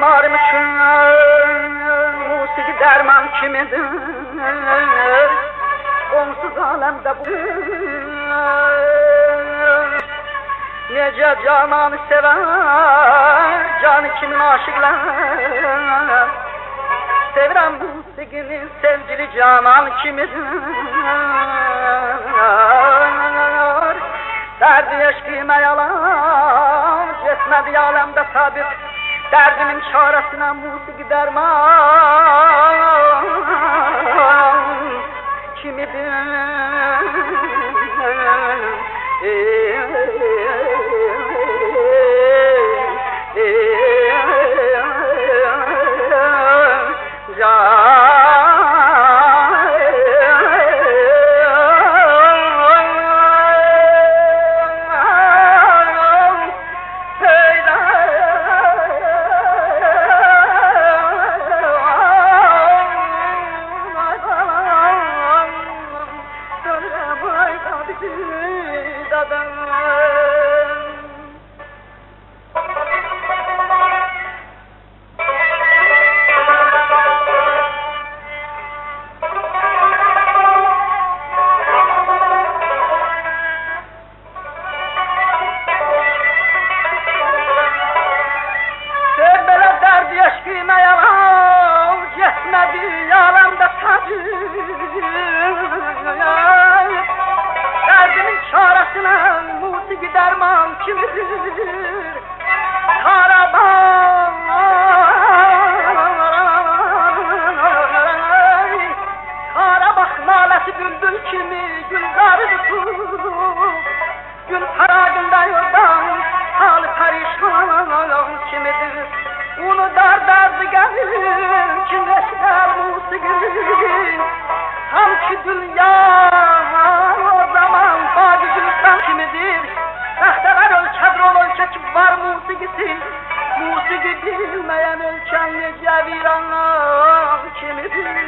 Canlarım için musiki derman kimidir? Onsuz alemde bu nece cananı sever, canı kimin aşıklar? Sevirem musikinin sevgili canan kimidir? Derdi eşkime yalan, yetmedi alemde tabip. Derdimin çaresine musiki derman kimidir? Derdimin çaresine musiki derman kimidir? Karabağ nalesi bülbül kimi güldarı tutup gün paragında yoldan halı perişan kimidir? Onu dardardı gelir kim eşler musiki tam ki dünya o zaman bagi gülsem kimidir? Sahteler ölçedir ol ölçek var musikisi musiki bilmeyen ölçen nece viranlar kimidir?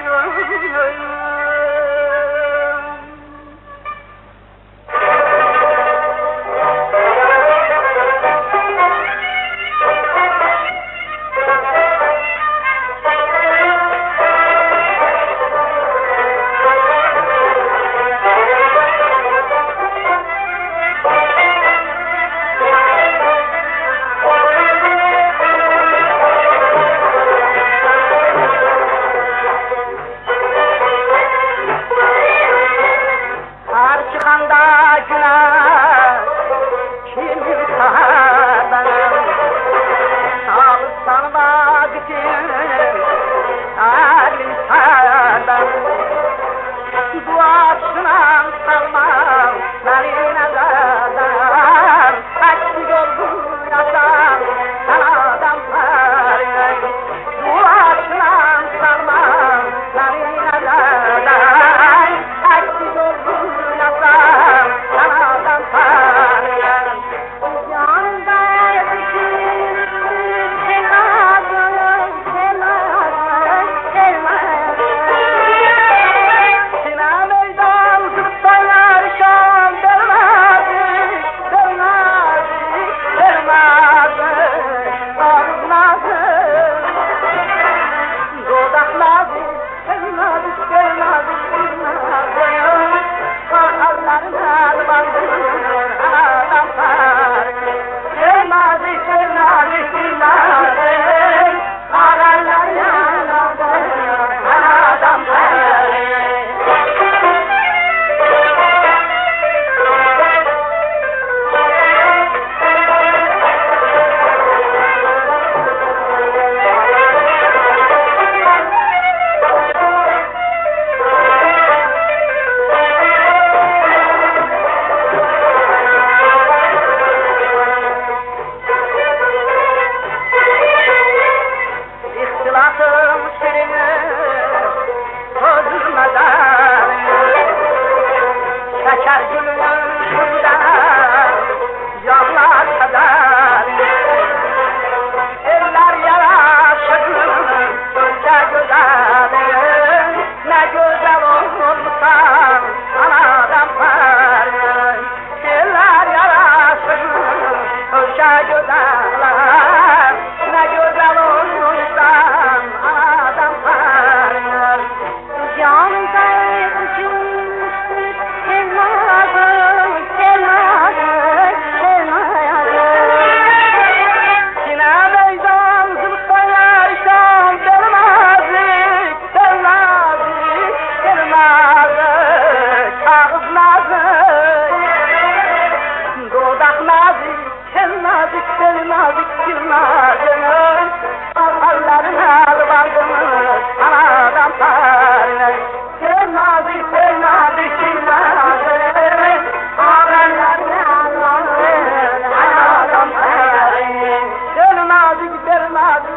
Ne güzel olur Sen nazik bir nazını Allarına aldınız anadan tarine Sen nazik bir nazını Allarına aldınız anadan tarine Sen nazik bir nazik